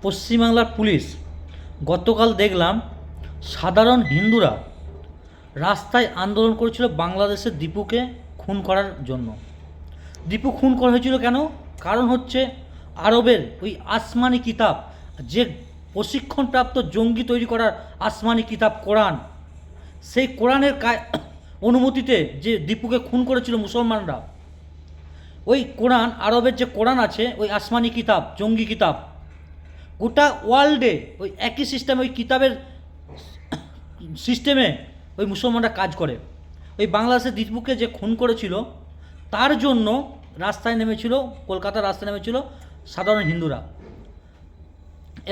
পশ্চিমবাংলার পুলিশ গতকাল দেখলাম সাধারণ হিন্দুরা রাস্তায় আন্দোলন করেছিল বাংলাদেশের দীপুকে খুন করার জন্য। দীপু খুন করা হয়েছিল কেন? কারণ হচ্ছে আরবের ওই আসমানি কিতাব, যে প্রশিক্ষণপ্রাপ্ত জঙ্গি তৈরি করার আসমানি কিতাব কোরআন, সেই কোরআনের অনুমতিতে যে দীপুকে খুন করেছিল মুসলমানরা, ওই কোরআন, আরবের যে কোরআন আছে, ওই আসমানি কিতাব, জঙ্গি কিতাব, গোটা ওয়ার্ল্ডে ওই একই সিস্টেমে, ওই কিতাবের সিস্টেমে ওই মুসলমানরা কাজ করে। ওই বাংলাদেশের দীপুকে যে খুন করেছিল তার জন্য রাস্তায় নেমেছিল, কলকাতার রাস্তায় নেমেছিল সাধারণ হিন্দুরা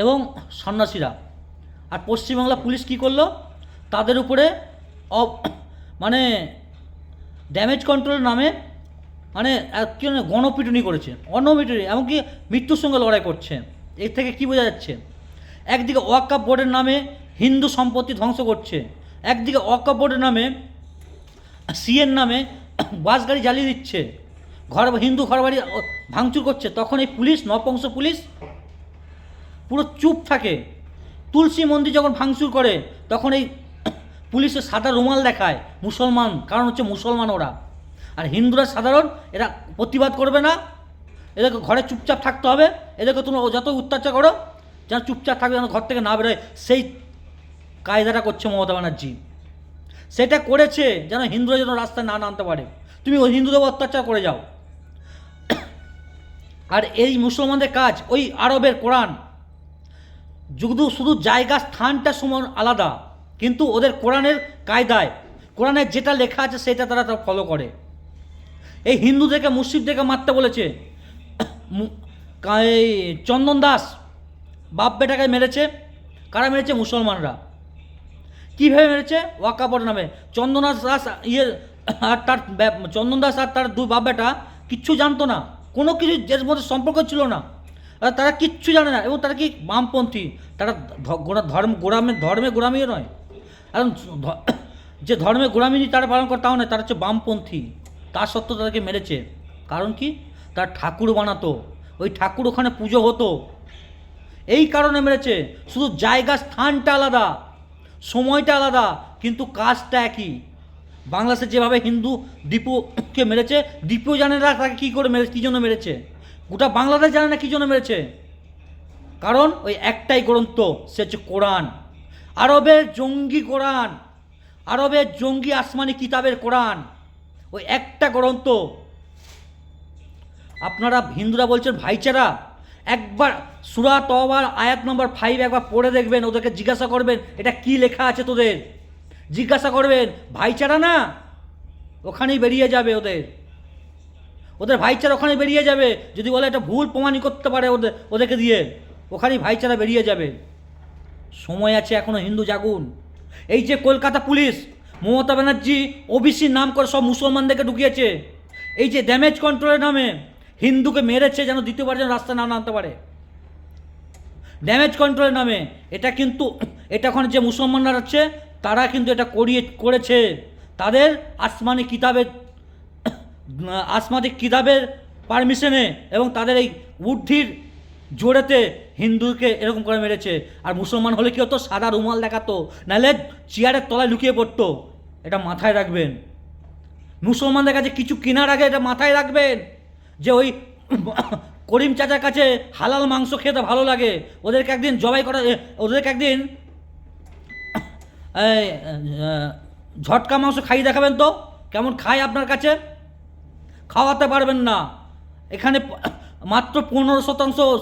এবং সন্ন্যাসীরা। আর পশ্চিমবাংলা পুলিশ কী করলো? তাদের উপরে মানে ড্যামেজ কন্ট্রোলের নামে কী গণপিটুনি করেছে, অনপিটুনি, এমনকি মৃত্যুর সঙ্গে লড়াই করছে। এর থেকে কী বোঝা যাচ্ছে? একদিকে ওয়াকফ বোর্ডের নামে হিন্দু সম্পত্তি ধ্বংস করছে, একদিকে ওয়াকফ বোর্ডের নামে, সিএর নামে বাস গাড়ি জ্বালিয়ে দিচ্ছে, হিন্দু ঘরবাড়ি ভাঙচুর করছে। তখন এই পুলিশ, নপুংস পুলিশ পুরো চুপ থাকে। তুলসী মন্দির যখন ভাঙচুর করে তখন এই পুলিশের সাদা রুমাল দেখায় মুসলমান, কারণ হচ্ছে মুসলমান ওরা। আর হিন্দুরা সাধারণ, এরা প্রতিবাদ করবে না, এদেরকে ঘরে চুপচাপ থাকতে হবে, এদেরকে তোমরা যত অত্যাচার করো যেন চুপচাপ থাকবে, যেন ঘর থেকে না বেরোয়, সেই কায়দাটা করছে মমতা ব্যানার্জি। সেটা করেছে যেন হিন্দুরা যেন রাস্তায় না নামতে পারে। তুমি ওই হিন্দুদের অত্যাচার করে যাও। আর এই মুসলমানদের কাজ ওই আরবের কোরআন, শুধু জায়গা স্থানটা সমান আলাদা, কিন্তু ওদের কোরআনের কায়দায়, কোরআনের যেটা লেখা আছে সেটা তারা ফলো করে। এই হিন্দুদেরকে, মুসলিমদেরকে মারতে বলেছে। এই চন্দন দাস বাপ বেটাকে মেরেছে। কারা মেরেছে? মুসলমানরা। কীভাবে মেরেছে? ওয়াকফ বোর্ডের নামে। চন্দন দাস আর তার দুই বাপ বেটা কিচ্ছু জানতো না, কোনো কিছু এর মধ্যে সম্পর্ক ছিল না, তারা কিচ্ছু জানে না। এবং তারা কি বামপন্থী, তারা ধর্মে গোড়ামিও নয়, কারণ যে ধর্মে গোড়ামি তারা পালন করে তাও নয়, তারা হচ্ছে বামপন্থী। তা সত্ত্বেও তাদেরকে মেরেছে। কারণ কি? তার ঠাকুর বানাতো, ওই ঠাকুর ওখানে পুজো হতো, এই কারণে মেরেছে। শুধু জায়গা স্থানটা আলাদা, সময়টা আলাদা, কিন্তু কাজটা একই। বাংলাদেশে যেভাবে হিন্দু দীপুকে মেরেছে, দীপুও জানে না তাকে কী করে মেরেছে, কী জন্য মেরেছে। গোটা বাংলাদেশ জানে না কী জন্য মেরেছে। কারণ ওই একটাই গ্রন্থ, সে হচ্ছে কোরআন, আরবের জঙ্গি কোরআন, আরবের জঙ্গি আসমানি কিতাবের কোরআন, ওই একটা গ্রন্থ। আপনারা হিন্দুরা বলছেন ভাইচারা, একবার সূরা তওবার আয়াত নম্বর 5 একবার পড়ে দেখবেন, ওদেরকে জিজ্ঞাসা করবেন এটা কি লেখা আছে, তোদের জিজ্ঞাসা করবেন। ভাইচারা না, ওখানেই বেরিয়ে যাবে ওদের ভাইচারা ওখানে বেরিয়ে যাবে। যদি বলে এটা ভুল প্রমাণই করতে পারে ওদেরকে দিয়ে, ওখানেই ভাইচারা বেরিয়ে যাবে। সময় আছে এখনো, হিন্দু জাগুন। এই যে কলকাতা পুলিশ, মমতা ব্যানার্জি ওবিসির নাম করে সব মুসলমানদেরকে ঢুকিয়েছে। এই যে ড্যামেজ কন্ট্রোলের নামে হিন্দুকে মেরেছে যেন দ্বিতীয়বার যেন রাস্তা না নামতে পারে, ড্যামেজ কন্ট্রোলের নামে। এটা কিন্তু, এটা এখন যে মুসলমানরা আছে তারা কিন্তু এটা করেছে তাদের আসমানি কিতাবের পারমিশনে, এবং তাদের এই বুদ্ধির জোরেতে হিন্দুকে এরকম করে মেরেছে। আর মুসলমান হলে কী হতো? সাদা রুমাল দেখাতো, নাহলে চেয়ারের তলায় লুকিয়ে পড়তো। এটা মাথায় রাখবেন। মুসলমানদের কাছে কিছু কেনার আগে এটা মাথায় রাখবেন যে ওই করিম চাচার কাছে হালাল মাংস খেতে ভালো লাগে, ওদেরকে একদিন জবাই করা, ওদেরকে একদিন ঝটকা মাংস খাইয়ে দেখাবেন তো কেমন খায়। আপনার কাছে খাওয়াতে পারবেন না। এখানে মাত্র 15%